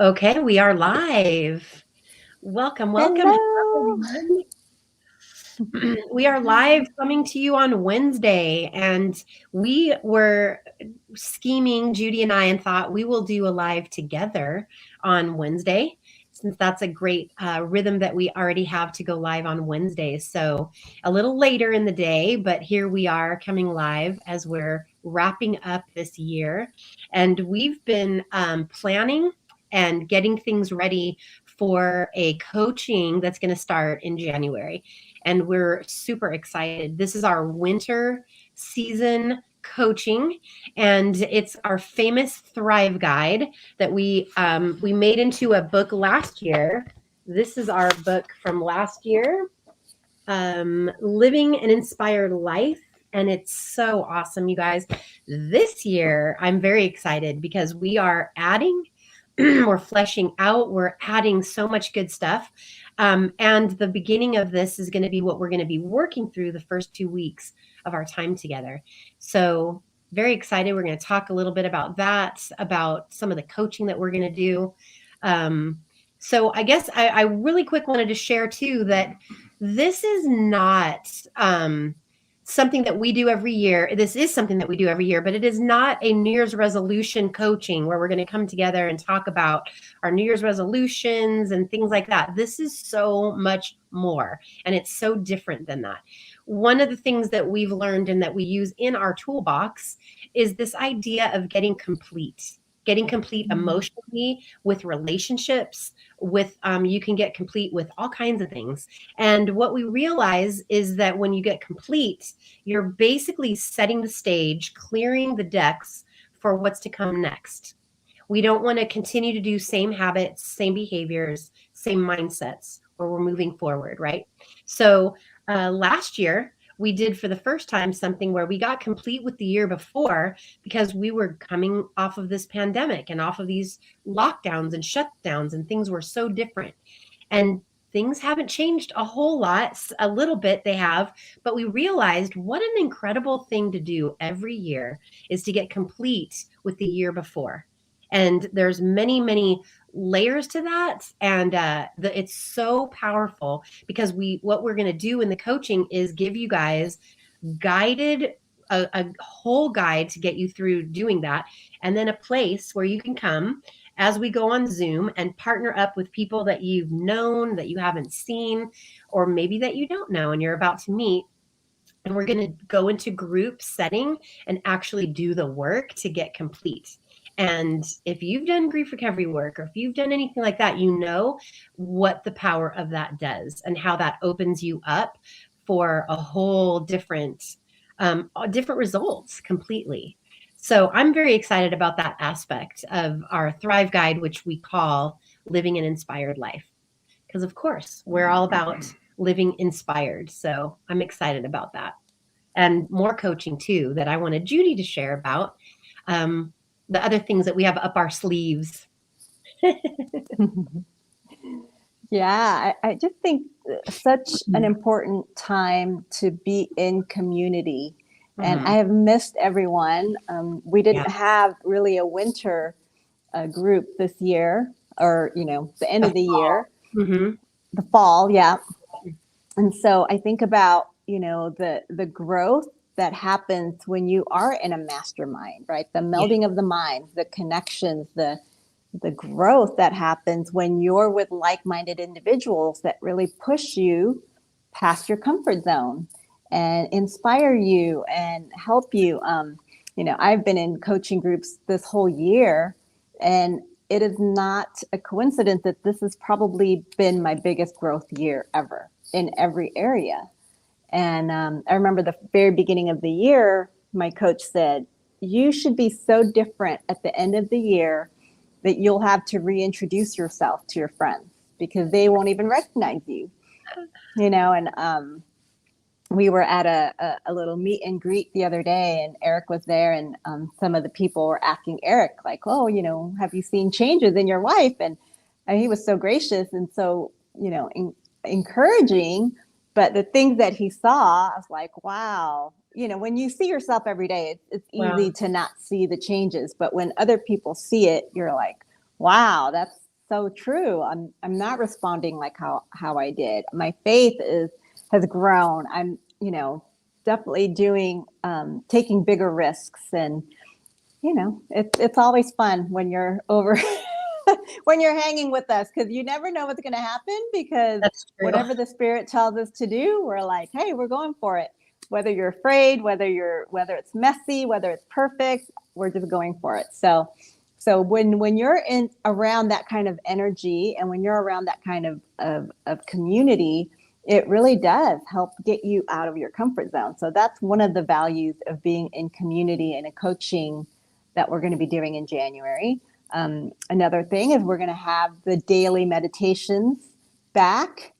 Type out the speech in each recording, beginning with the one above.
Okay, we are live. Welcome, welcome. Hello, Hello. everyone. We are live coming to you on Wednesday, and we were scheming, Judy and I, and thought we will do a live together on Wednesday, since that's a great rhythm that we already have to go live on Wednesdays. So a little later in the day, but here we are coming live as we're wrapping up this year. And we've been planning and getting things ready for a coaching that's going to start in January. And we're super excited. This is our winter season coaching, and it's our famous Thrive Guide that we made into a book last year. This is our book from last year, Living an Inspired Life. And it's so awesome, you guys. This year, I'm very excited because we are adding, we're fleshing out, we're adding so much good stuff. And the beginning of this is going to be what we're going to be working through the first 2 weeks of our time together. So, very excited. We're going to talk a little bit about that, about some of the coaching that we're going to do. Um, so, I guess I really quick wanted to share too that this is not something that we do every year. This is something that we do every year, but it is not a New Year's resolution coaching where we're going to come together and talk about our New Year's resolutions and things like that. This is so much more, and it's so different than that. One of the things that we've learned and that we use in our toolbox is this idea of getting complete emotionally, with relationships, with you can get complete with all kinds of things. And what we realize is that when you get complete, you're basically setting the stage, clearing the decks for what's to come next. We don't want to continue to do same habits, same behaviors, same mindsets where we're moving forward, right? So last year, we did for the first time something where we got complete with the year before because we were coming off of this pandemic and off of these lockdowns and shutdowns, and things were so different. And things haven't changed a whole lot, a little bit they have, but we realized what an incredible thing to do every year is to get complete with the year before. And there's many layers to that, and it's so powerful because what we're going to do in the coaching is give you guys guided a whole guide to get you through doing that, and then a place where you can come as we go on Zoom and partner up with people that you've known, that you haven't seen, or maybe that you don't know and you're about to meet. And we're going to go into group setting and actually do the work to get complete. And if you've done grief recovery work, or if you've done anything like that, you know what the power of that does and how that opens you up for a whole different results completely. So I'm very excited about that aspect of our Thrive Guide, which we call Living an Inspired Life. Because, of course, we're all about living inspired. So I'm excited about that. And more coaching, too, that I wanted Judy to share about. The other things that we have up our sleeves. Yeah, I just think such an important time to be in community. And I have missed everyone. We Yeah. didn't have really a winter group this year, or, the end The of the fall. year, Hmm. the fall. Yeah. And so I think about, the growth that happens when you are in a mastermind, right? The Yeah. melding of the minds, the connections, the growth that happens when you're with like-minded individuals that really push you past your comfort zone and inspire you and help you. I've been in coaching groups this whole year, and it is not a coincidence that this has probably been my biggest growth year ever in every area. And I remember the very beginning of the year, my coach said, you should be so different at the end of the year that you'll have to reintroduce yourself to your friends because they won't even recognize you, and we were at a little meet and greet the other day, and Eric was there, and some of the people were asking Eric, like, oh, have you seen changes in your life? And he was so gracious and so, encouraging. But the things that he saw, I was like, wow, when you see yourself every day, it's easy Wow. to not see the changes. But when other people see it, you're like, wow, so true. I'm not responding like how I did. My faith has grown. I'm, definitely doing taking bigger risks, and it's always fun when you're over when you're hanging with us, because you never know what's going to happen, because That's true. whatever the spirit tells us to do, we're like, hey, we're going for it. Whether you're afraid, whether it's messy, whether it's perfect, we're just going for it. So when you're in around that kind of energy, and when you're around that kind of community, it really does help get you out of your comfort zone. So that's one of the values of being in community and a coaching that we're going to be doing in January. Another thing is we're going to have the daily meditations back.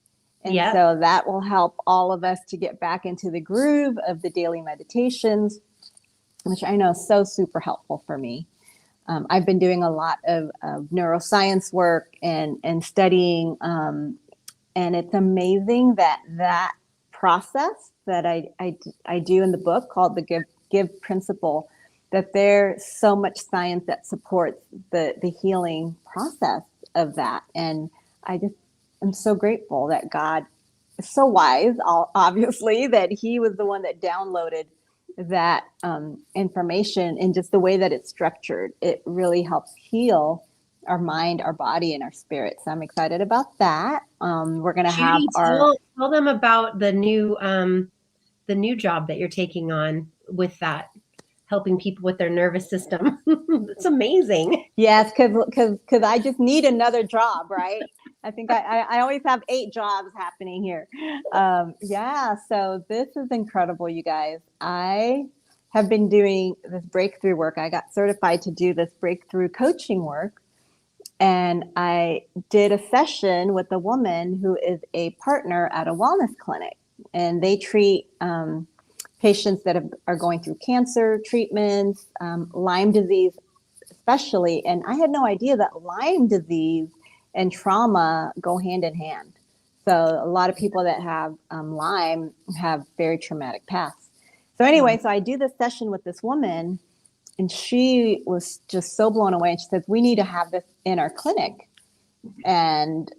And so that will help all of us to get back into the groove of the daily meditations, which I know is so super helpful for me. I've been doing a lot of neuroscience work and studying, and it's amazing that process that I do in the book called the Give Principle, that there's so much science that supports the healing process of that. And I'm so grateful that God is so wise, obviously, that he was the one that downloaded that information, and just the way that it's structured. It really helps heal our mind, our body, and our spirit. So I'm excited about that. We're going to have tell them about the new job that you're taking on with that, helping people with their nervous system. It's amazing. Yes, because I just need another job, right? I think I always have 8 jobs happening here. So this is incredible, you guys. I have been doing this breakthrough work. I got certified to do this breakthrough coaching work. And I did a session with a woman who is a partner at a wellness clinic. And they treat patients that are going through cancer treatments, Lyme disease especially. And I had no idea that Lyme disease and trauma go hand in hand. So a lot of people that have Lyme have very traumatic pasts. So anyway, so I do this session with this woman, and she was just so blown away. And she says, we need to have this in our clinic. And,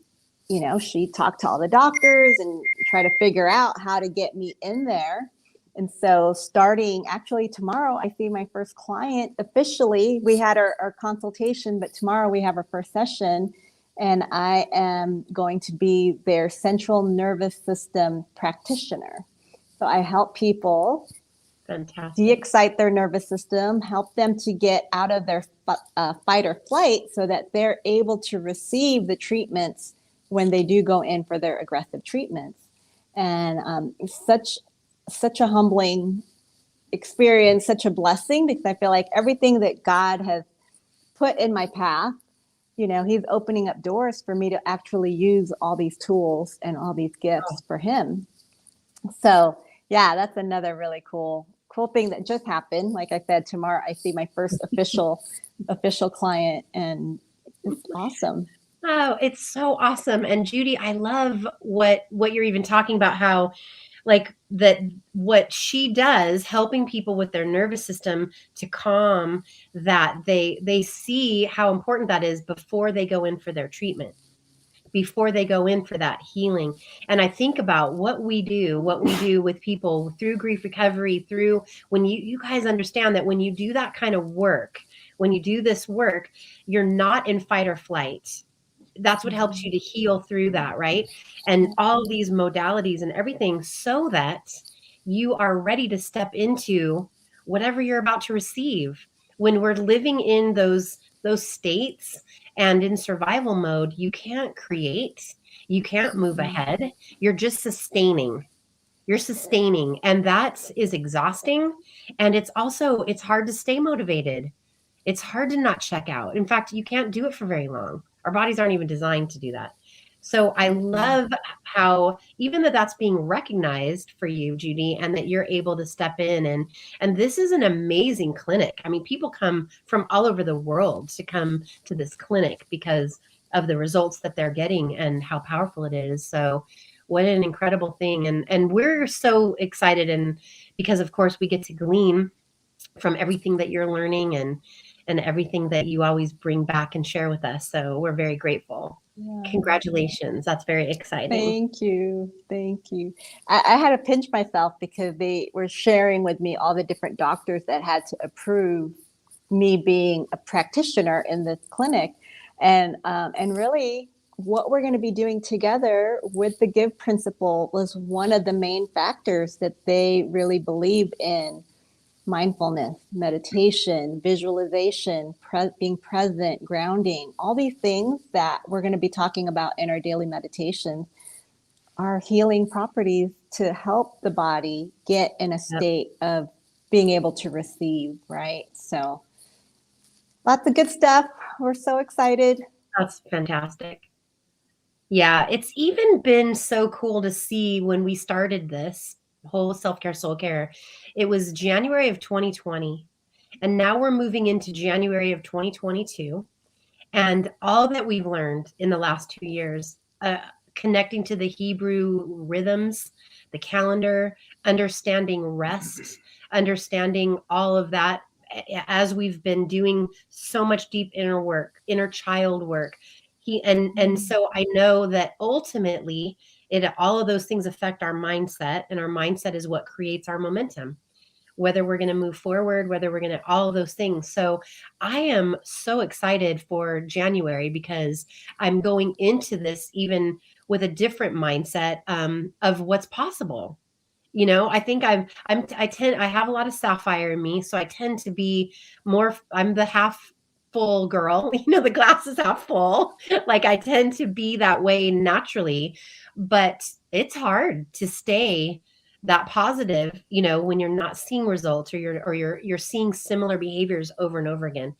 she talked to all the doctors and tried to figure out how to get me in there. And so starting actually tomorrow, I see my first client officially. We had our consultation, but tomorrow we have our first session. And I am going to be their central nervous system practitioner. So I help people de-excite their nervous system, help them to get out of their fight or flight, so that they're able to receive the treatments when they do go in for their aggressive treatments. And such a humbling experience, such a blessing, because I feel like everything that God has put in my path, he's opening up doors for me to actually use all these tools and all these gifts for him. So that's another really cool thing that just happened. Like I said, tomorrow I see my first official client, and it's awesome. Oh, it's so awesome. And Judy, I love what you're even talking about, how like that what she does, helping people with their nervous system to calm, that they see how important that is before they go in for their treatment, before they go in for that healing. And I think about what we do with people through grief recovery, through when you guys understand that when you do that kind of work, when you do this work, you're not in fight or flight. That's what helps you to heal through that, right? And all these modalities and everything, so that you are ready to step into whatever you're about to receive. When we're living in those states and in survival mode, you can't create, you can't move ahead. You're just sustaining. You're sustaining, and that is exhausting. And it's hard to stay motivated. It's hard to not check out. In fact, you can't do it for very long. Our bodies aren't even designed to do that. So I love how even that's being recognized for you, Judy, and that you're able to step in, and this is an amazing clinic. I mean, people come from all over the world to come to this clinic because of the results that they're getting and how powerful it is. So what an incredible thing. And we're so excited, and because of course we get to glean from everything that you're learning, and everything that you always bring back and share with us. So we're very grateful. Yeah. Congratulations. That's very exciting. Thank you. Thank you. I had to pinch myself because they were sharing with me all the different doctors that had to approve me being a practitioner in this clinic. And really, what we're going to be doing together with the GIVE principle was one of the main factors that they really believe in: mindfulness, meditation, visualization, being present, grounding, all these things that we're going to be talking about in our daily meditations are healing properties to help the body get in a Yep. state of being able to receive, right? So lots of good stuff. We're so excited. That's fantastic. Yeah, it's even been so cool to see when we started this whole self-care, soul care. It was January of 2020, and now we're moving into January of 2022. And all that we've learned in the last 2 years, connecting to the Hebrew rhythms, the calendar, understanding rest, understanding all of that as we've been doing so much deep inner work, inner child work. And so I know that ultimately it all of those things affect our mindset, and our mindset is what creates our momentum, whether we're going to move forward, whether we're going to, all of those things. So I am so excited for January because I'm going into this even with a different mindset of what's possible. I think I have a lot of sapphire in me. So I tend to be I'm the half full girl, the glass is half full. Like I tend to be that way naturally, but it's hard to stay that positive, when you're not seeing results, or you're seeing similar behaviors over and over again.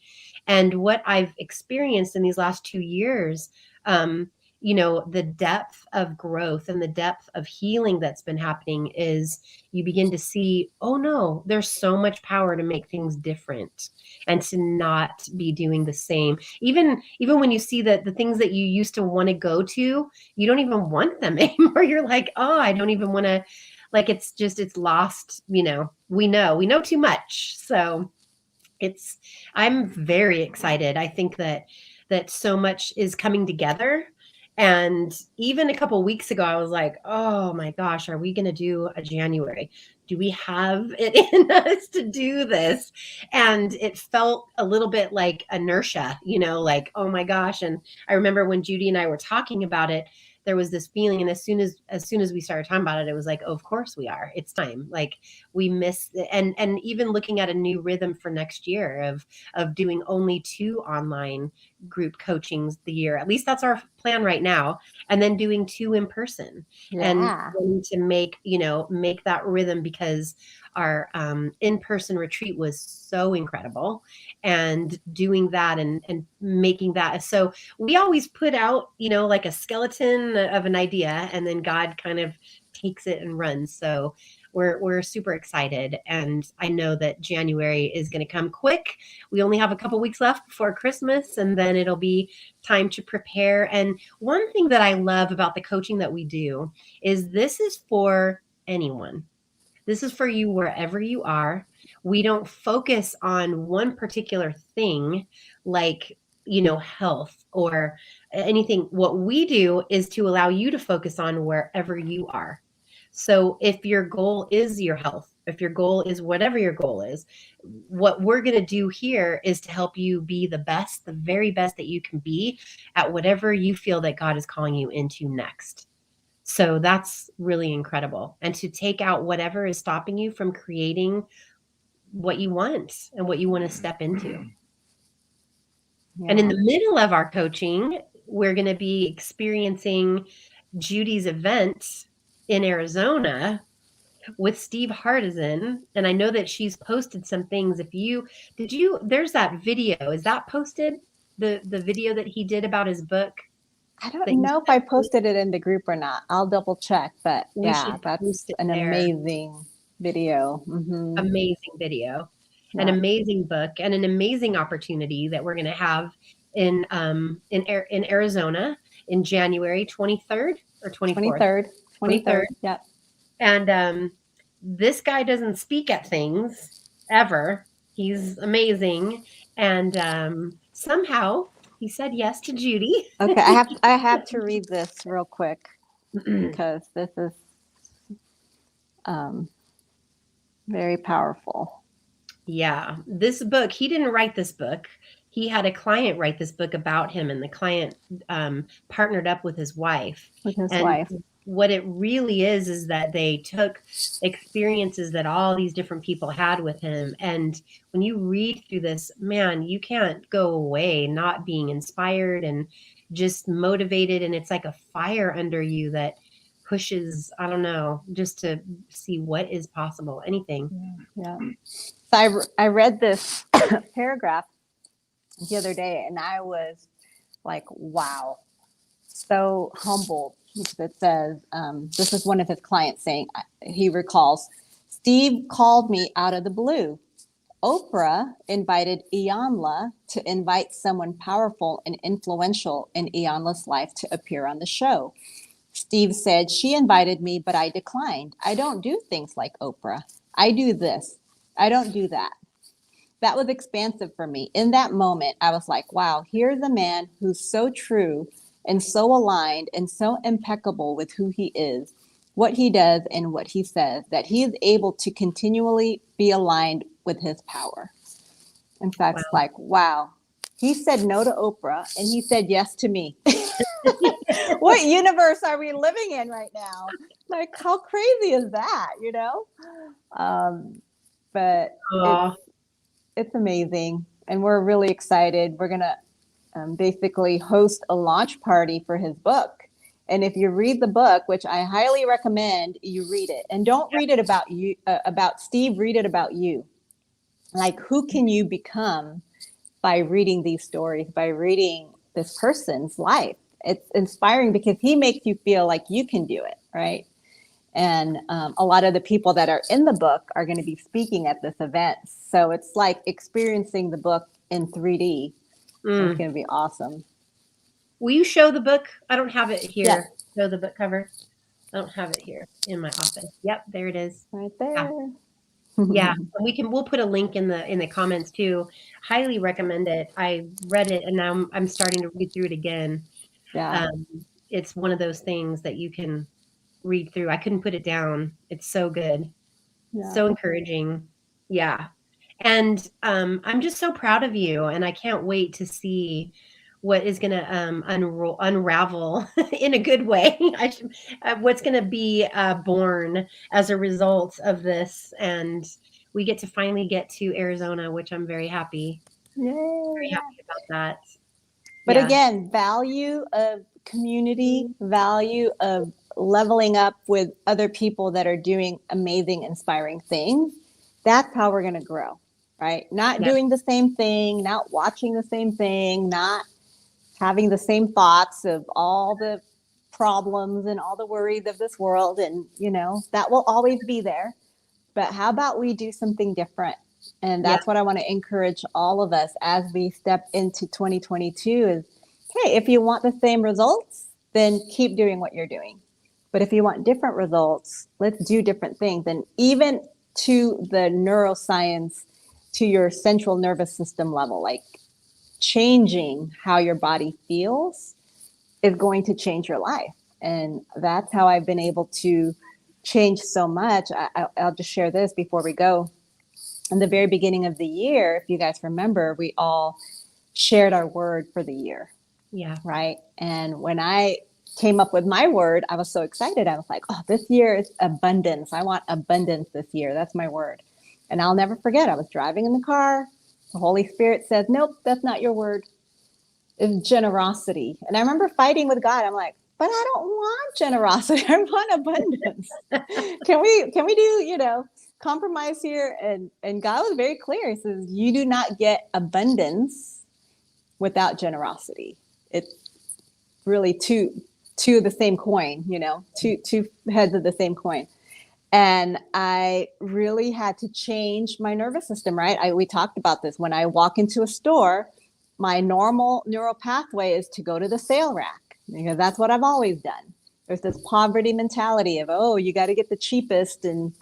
And what I've experienced in these last 2 years, the depth of growth and the depth of healing that's been happening is you begin to see, oh no, there's so much power to make things different and to not be doing the same. Even when you see that the things that you used to want to go to, you don't even want them anymore. You're like, oh, I don't even want to, like, it's lost, we know too much. So I'm very excited. I think that so much is coming together. And even a couple weeks ago, I was like, oh my gosh, are we going to do a January? Do we have it in us to do this? And it felt a little bit like inertia, like, oh my gosh. And I remember when Judy and I were talking about it, there was this feeling. And as soon as we started talking about it, it was like, oh, of course we are. It's time. Like we miss, and even looking at a new rhythm for next year of doing only 2 online group coachings the year. At least that's our plan right now. And then doing 2 in person. And Yeah. wanting to make that rhythm, because our in-person retreat was so incredible, and doing that and making that. So we always put out, like a skeleton of an idea, and then God kind of takes it and runs. So we're super excited, and I know that January is going to come quick. We only have a couple weeks left before Christmas, and then it'll be time to prepare. And one thing that I love about the coaching that we do is this is for anyone. This is for you wherever you are. We don't focus on one particular thing, like, health or anything. What we do is to allow you to focus on wherever you are. So if your goal is your health, if your goal is whatever your goal is, what we're going to do here is to help you be the best, the very best that you can be at whatever you feel that God is calling you into next. So that's really incredible. And to take out whatever is stopping you from creating what you want and what you want to step into. Yeah. And in the middle of our coaching, we're going to be experiencing Judy's event in Arizona with Steve Hardison. And I know that she's posted some things. There's that video. Is that posted? The video that he did about his book? I don't know if I posted it in the group or not. I'll double check. But We yeah, should that's post it an there. amazing video. Mm-hmm. Amazing video, an Yeah. amazing book, and an amazing opportunity that we're going to have in Arizona in January 23rd or 24th. 23rd. 23rd. Yep. And this guy doesn't speak at things ever. He's amazing. And somehow he said yes to Judy. Okay, I have to read this real quick because this is um, very powerful. Yeah, this book, he didn't write this book. He had a client write this book about him, and the client partnered up with his wife. With his And wife. what it really is that they took experiences that all these different people had with him. And when you read through this, man, you can't go away not being inspired and just motivated. And it's like a fire under you that pushes, I don't know, just to see what is possible, anything. Yeah. So I read this paragraph the other day and I was like, wow, so humbled. It says, this is one of his clients saying, he recalls, Steve called me out of the blue. Oprah invited Iyanla to invite someone powerful and influential in Iyanla's life to appear on the show. Steve said, she invited me, but I declined. I don't do things like Oprah. I do this. I don't do that. That was expansive for me. In that moment, I was like, wow, here's a man who's so true and so aligned and so impeccable with who he is, what he does, and what he says, that he is able to continually be aligned with his power. In fact, it's Wow. like, wow, he said no to Oprah and he said yes to me. What universe are we living in right now? Like, how crazy is that, you know? But Aw. it's amazing. And we're really excited. We're going to basically host a launch party for his book. And if you read the book, which I highly recommend you read it, and don't read it about you, about Steve, read it about you. Like, who can you become by reading these stories, by reading this person's life? It's inspiring because he makes you feel like you can do it, right? And a lot of the people that are in the book are going to be speaking at this event. So it's like experiencing the book in 3D. It's going to be awesome. Will you show the book? I don't have it Yeah, here. Show the book cover. I don't have it here in my office. Yep, there it is. right Yeah. there. Yeah. We'll put a link in the comments too. Highly recommend it. I read it and now I'm starting to read through it again. Yeah. Um, it's one of those things that you can read through. I couldn't put it down. It's so good. Yeah. So encouraging. Yeah. And I'm just so proud of you, and I can't wait to see what is going to unravel in a good way. What's going to be born as a result of this, and we get to finally get to Arizona, which I'm very Yay. happy about that. But Yeah, again, value of community, value of leveling up with other people that are doing amazing, inspiring things. That's how we're going to grow, right? Not yeah, doing the same thing, not watching the same thing, not having the same thoughts of all the problems and all the worries of this world. And, you know, that will always be there. But how about we do something different? And yeah, that's what I want to encourage all of us as we step into 2022 is, hey, if you want the same results, then keep doing what you're doing. But if you want different results, let's do different things. And even to the neuroscience, to your central nervous system level, like changing how your body feels is going to change your life. And that's how I've been able to change so much. I'll just share this before we go. In the very beginning of the year, if you guys remember, we all shared our word for the year, yeah, right? And when I came up with my word, I was so excited. I was like, oh, this year is abundance. I want abundance this year. That's my word. And I'll never forget, I was driving in the car. The Holy Spirit said, nope, that's not your word. It's generosity. And I remember fighting with God. I'm like, but I don't want generosity. I want abundance. Can we do, you know, compromise here? And God was very clear. He says, you do not get abundance without generosity. It's really two of the same coin, you know, two heads of the same coin. And I really had to change my nervous system, right? We talked about this. When I walk into a store, my normal neural pathway is to go to the sale rack because that's what I've always done. There's this poverty mentality of, oh, you got to get the cheapest and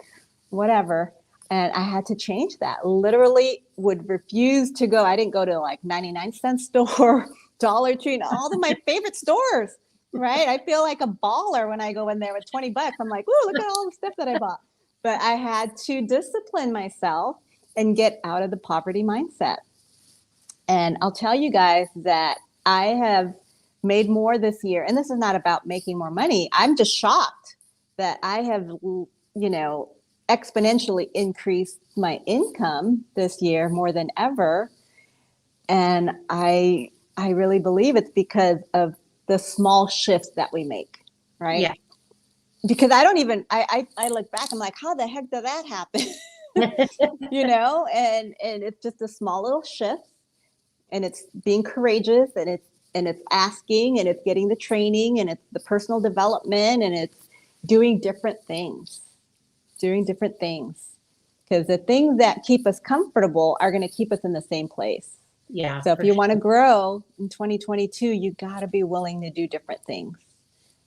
whatever. And I had to change that. Literally would refuse to go. I didn't go to like 99-cent store, Dollar Tree, and all of my favorite stores, right? I feel like a baller when I go in there with 20 bucks. I'm like, ooh, look at all the stuff that I bought. But I had to discipline myself and get out of the poverty mindset. And I'll tell you guys that I have made more this year. And this is not about making more money. I'm just shocked that I have, exponentially increased my income this year more than ever. And I really believe it's because of the small shifts that we make, right? Yeah. Because I don't even, I look back, I'm like, how the heck did that happen? And it's just a small little shift, and it's being courageous, and it's asking, and it's getting the training, and it's the personal development, and it's doing different things. Because the things that keep us comfortable are going to keep us in the same place. Yeah. So if you want to grow in 2022, you got to be willing to do different things.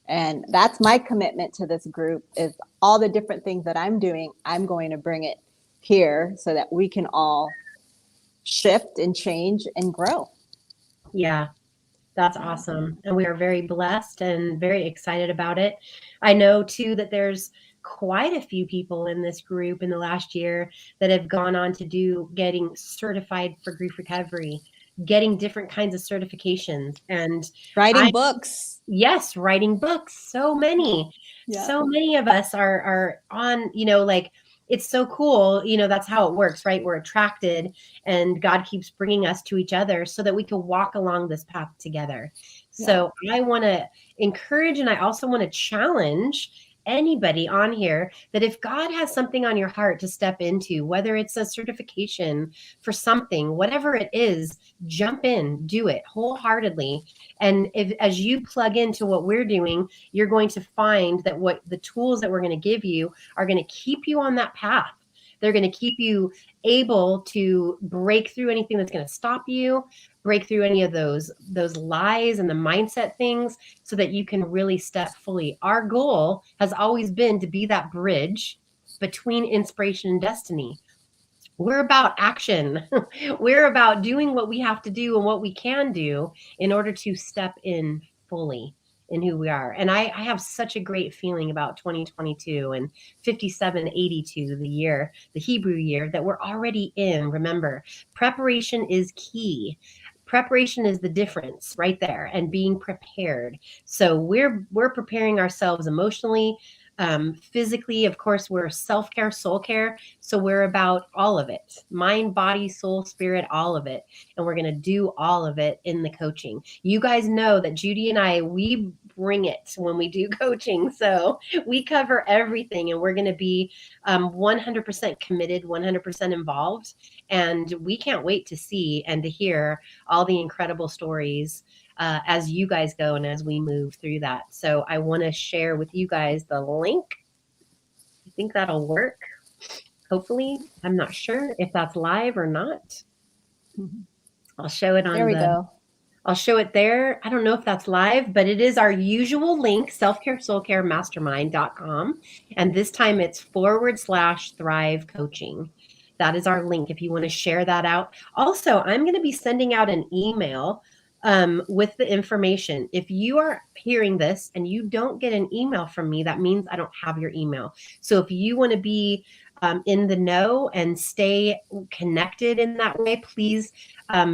And that's my commitment to this group, is all the different things that I'm doing, I'm going to bring it here so that we can all shift and change and grow. Yeah. That's awesome. And we are very blessed and very excited about it. I know too that there's quite a few people in this group in the last year that have gone on to do getting certified for grief recovery, getting different kinds of certifications, and Writing books. Yes, writing books. So many. Yeah. So many of us are on, like, it's so cool. That's how it works, right? We're attracted, and God keeps bringing us to each other so that we can walk along this path together. So I want to encourage, and I also want to challenge anybody on here that if God has something on your heart to step into, whether it's a certification for something, whatever it is, jump in, do it wholeheartedly. And as you plug into what we're doing, you're going to find that what the tools that we're going to give you are going to keep you on that path. They're going to keep you able to break through anything that's going to stop you, break through any of those lies and the mindset things, so that you can really step fully. Our goal has always been to be that bridge between inspiration and destiny. We're about action. We're about doing what we have to do and what we can do in order to step in fully in who we are. And I have such a great feeling about 2022 and 5782, the year, the Hebrew year that we're already in. Remember, preparation is key. Preparation is the difference right there, and being prepared. So we're preparing ourselves emotionally, physically. Of course, we're self-care, soul care. So we're about all of it: mind, body, soul, spirit, all of it. And we're going to do all of it in the coaching. You guys know that Judy and I, we bring it when we do coaching. So we cover everything, and we're going to be 100% committed, 100% involved. And we can't wait to see and to hear all the incredible stories as you guys go and as we move through that. So I want to share with you guys the link. I think that'll work. Hopefully. I'm not sure if that's live or not. I'll show it on There we go. I'll show it there. I don't know if that's live, but it is our usual link, selfcaresoulcaremastermind.com. And this time it's /Thrive Coaching. That is our link if you want to share that out. Also, I'm going to be sending out an email with the information. If you are hearing this and you don't get an email from me, that means I don't have your email. So if you want to be in the know and stay connected in that way, please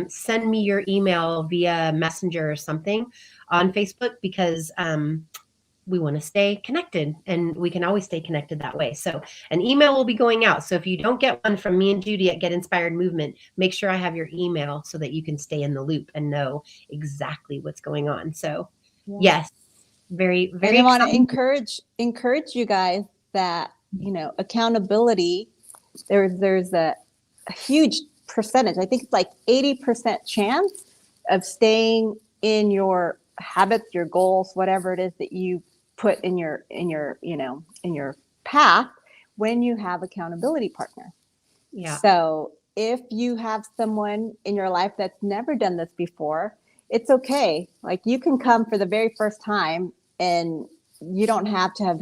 send me your email via Messenger or something on Facebook, because we want to stay connected, and we can always stay connected that way. So an email will be going out. So if you don't get one from me and Judy at Get Inspired Movement, make sure I have your email so that you can stay in the loop and know exactly what's going on. So yes, very, very. And I want to encourage you guys that, accountability, there's a huge percentage. I think it's like 80% chance of staying in your habits, your goals, whatever it is that you put in your path, when you have accountability partner. Yeah. So if you have someone in your life that's never done this before, it's okay. Like, you can come for the very first time, and you don't have to have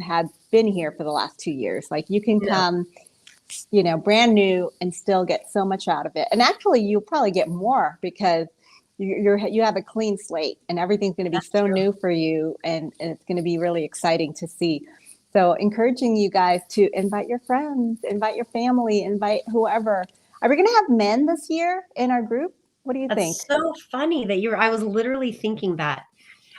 been here for the last 2 years. Like, you can come brand new and still get so much out of it. And actually, you'll probably get more because you have a clean slate and everything's going to be That's so true. new for you, and it's going to be really exciting to see. So encouraging you guys to invite your friends, invite your family, invite whoever. Are we going to have men this year in our group? What do you think? That's so funny that I was literally thinking that.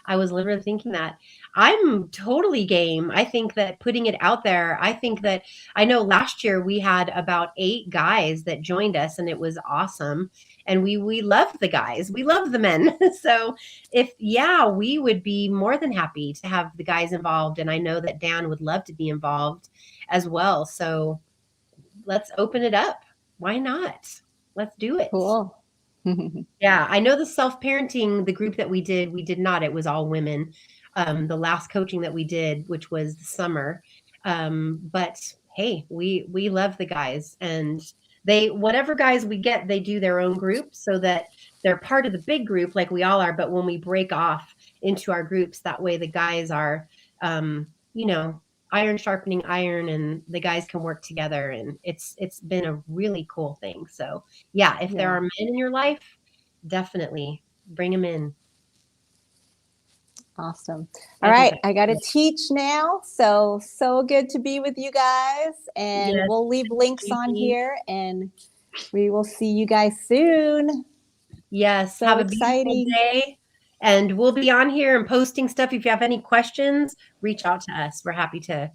I was literally thinking that. I'm totally game. I think that putting it out there, I think that I know last year we had about 8 guys that joined us and it was awesome. And we love the guys. We love the men. So we would be more than happy to have the guys involved. And I know that Dan would love to be involved as well. So let's open it up. Why not? Let's do it. Cool. Yeah, I know the self-parenting, the group that we did not. It was all women. The last coaching that we did, which was the summer. But hey, we love the guys, and they whatever guys we get, they do their own group so that they're part of the big group like we all are. But when we break off into our groups, that way the guys are, you know, iron sharpening iron, and the guys can work together, and it's been a really cool thing. So yeah, if there Yeah. are men in your life, definitely bring them in. Awesome. I All think right. that's I got to great. teach now. So good to be with you guys. And Yes, we'll leave links on Judy. here and we will see you guys soon. Yes, So have a beautiful exciting. day. And we'll be on here and posting stuff. If you have any questions, reach out to us. We're happy to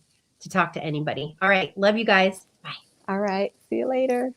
talk to anybody. All right. Love you guys. Bye. All right. See you later.